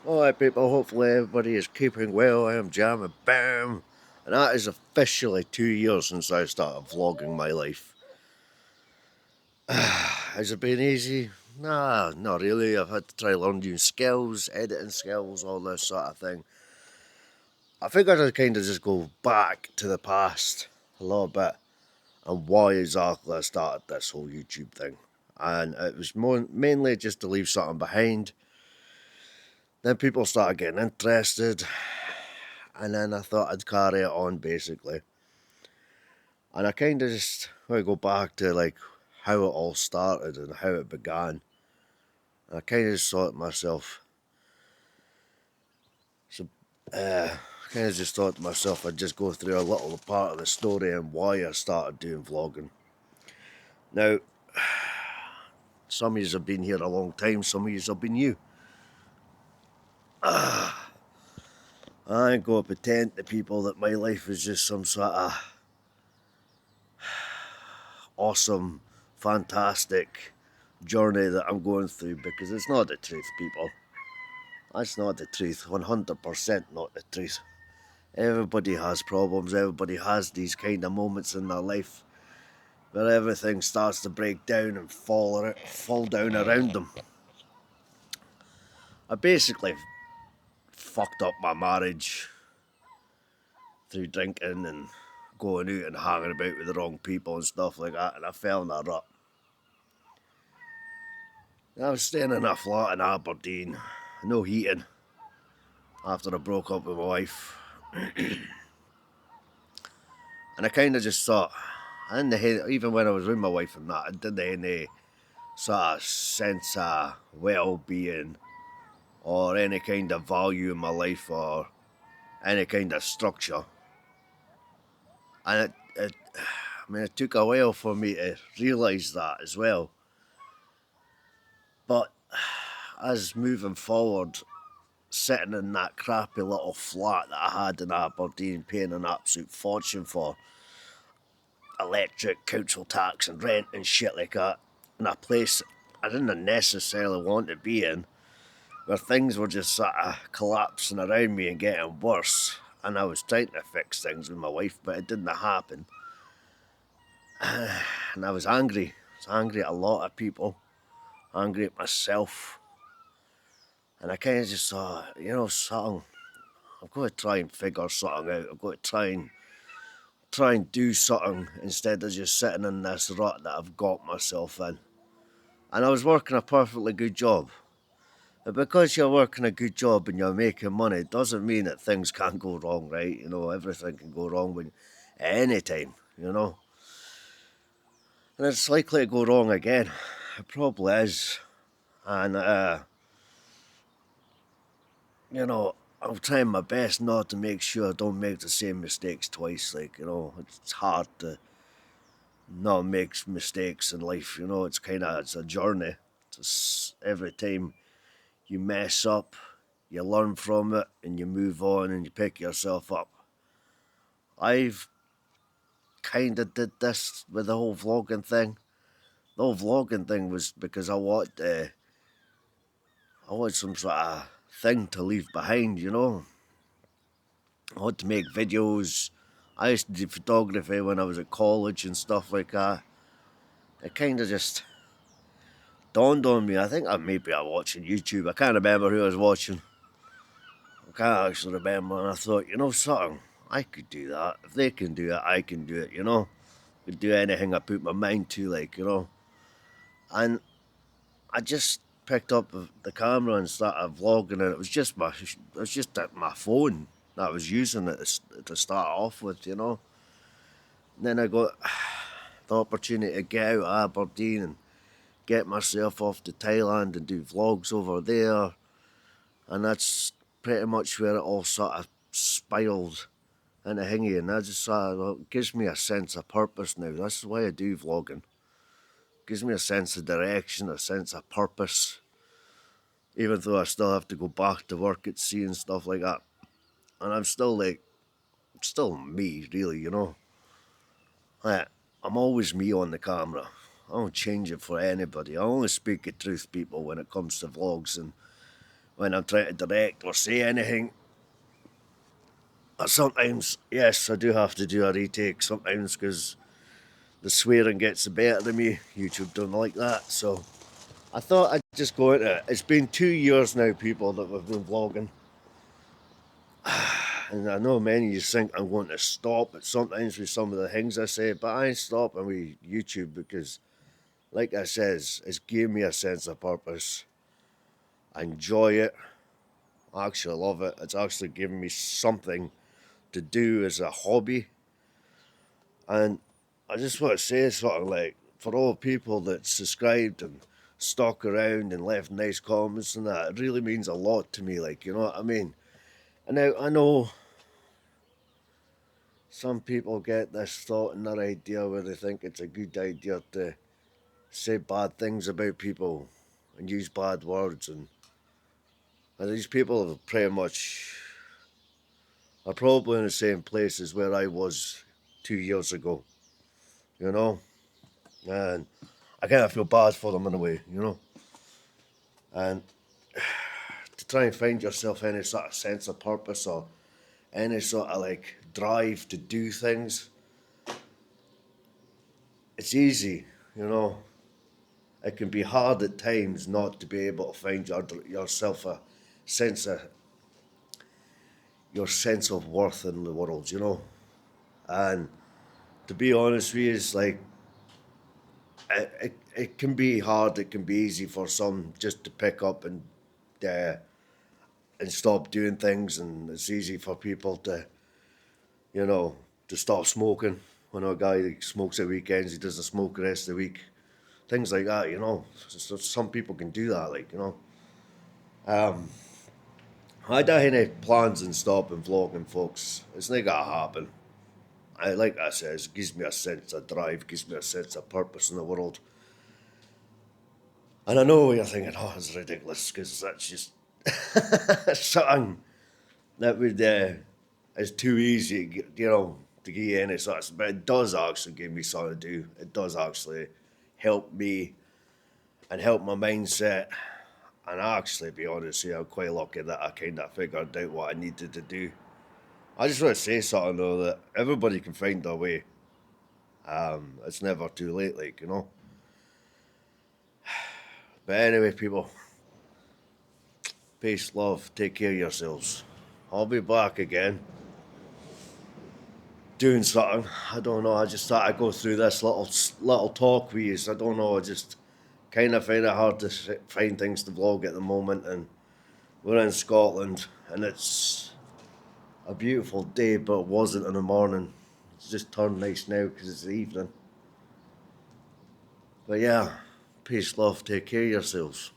Alright people, hopefully everybody is keeping well. I am jam.thebam, and that is officially 2 years since I started vlogging my life. Has it been easy? Nah, not really. I've had to try learn new skills, editing skills, all this sort of thing. I figured I'd kind of just go back to the past a little bit and why exactly I started this whole YouTube thing. And it was mainly just to leave something behind. Then people started getting interested, and then I thought I'd carry it on basically. And I kind of just want to go back to like how it all started and how it began. And I kind of just thought to myself, so kind of just thought to myself I'd just go through a little part of the story and why I started doing vlogging. Now, some of you have been here a long time, some of you have been new. I ain't going to pretend to people that my life is just some sort of awesome, fantastic journey that I'm going through, because it's not the truth, people. That's not the truth. 100% not the truth. Everybody has problems. Everybody has these kind of moments in their life where everything starts to break down and fall down around them. I basically fucked up my marriage through drinking and going out and hanging about with the wrong people and stuff like that, and I fell in a rut. I was staying in a flat in Aberdeen, no heating, after I broke up with my wife. And I kind of just thought, I didn't have, even when I was with my wife and that, I didn't have any sort of sense of well-being or any kind of value in my life or any kind of structure. And it took a while for me to realise that as well. But as moving forward, sitting in that crappy little flat that I had in Aberdeen, paying an absolute fortune for electric, council tax and rent and shit like that, in a place I didn't necessarily want to be in, where things were just sort of collapsing around me and getting worse, and I was trying to fix things with my wife, but it didn't happen. And I was angry. I was angry at a lot of people, angry at myself. And I kind of just thought, something, I've got to try and figure something out. I've got to try and do something instead of just sitting in this rut that I've got myself in. And I was working a perfectly good job. But because you're working a good job and you're making money, it doesn't mean that things can't go wrong, right? Everything can go wrong at any time. And it's likely to go wrong again. It probably is. And, I'm trying my best not to make sure I don't make the same mistakes twice. It's hard to not make mistakes in life. It's a journey. Every time you mess up, you learn from it and you move on and you pick yourself up. I've kind of did this with the whole vlogging thing. The whole vlogging thing was because I want some sort of thing to leave behind. I want to make videos. I used to do photography when I was at college and stuff like that. It kind of just dawned on me. I think maybe I was watching YouTube. I can't remember who I was watching. I can't actually remember. And I thought, something, I could do that. If they can do it, I can do it, I could do anything I put my mind to. And I just picked up the camera and started vlogging, and it was just my phone that I was using it to start off with. And then I got the opportunity to get out of Aberdeen and get myself off to Thailand and do vlogs over there, and that's pretty much where it all sort of spiraled into hingy. And I just thought, well, it gives me a sense of purpose now. That's why I do vlogging. It gives me a sense of direction, a sense of purpose, even though I still have to go back to work at sea and stuff like that. And I'm still still me, really. I'm always me on the camera. I don't change it for anybody. I only speak the truth, people, when it comes to vlogs. And when I'm trying to direct or say anything. Sometimes, yes, I do have to do a retake sometimes because the swearing gets the better of me. YouTube don't like that, so I thought I'd just go into it. It's been 2 years now, people, that we've been vlogging. And I know many of you think I'm going to stop at sometimes with some of the things I say, but I ain't stopping with YouTube because, like I says, it's gave me a sense of purpose. I enjoy it. I actually love it. It's actually given me something to do as a hobby. And I just want to say sort of like, for all people that subscribed and stuck around and left nice comments and that, it really means a lot to me, like, you know what I mean? And now I know some people get this thought and that idea where they think it's a good idea to say bad things about people and use bad words, and these people have pretty much are probably in the same place as where I was 2 years ago, you know? And I kind of feel bad for them in a way, you know? And to try and find yourself any sort of sense of purpose or any sort of like drive to do things, it's easy, you know? It can be hard at times not to be able to find yourself a sense of your sense of worth in the world, you know? And to be honest with you, it's like it can be hard, it can be easy for some just to pick up uh, and stop doing things, and it's easy for people to, you know, to stop smoking. I know a guy that smokes at weekends, he doesn't smoke the rest of the week. Things like that, you know. So some people can do that, like, you know. I don't have any plans on stopping vlogging, folks. It's not gonna happen. Like I said, it gives me a sense of drive, gives me a sense of purpose in the world. And I know you're thinking, oh, it's ridiculous, because that's just something that would is too easy, you know, to give you any sort of, but it does actually give me something to do. It does actually help me and help my mindset. And actually, to be honest, I'm quite lucky that I kind of figured out what I needed to do. I just want to say something though, that everybody can find their way. It's never too late, like, you know. But anyway, people, peace, love, take care of yourselves. I'll be back again doing something. I don't know. I just thought I'd go through this little talk with you. I don't know. I just kind of find it hard to find things to vlog at the moment. And we're in Scotland, and it's a beautiful day, but it wasn't in the morning. It's just turned nice now because it's the evening. But yeah, peace, love, take care of yourselves.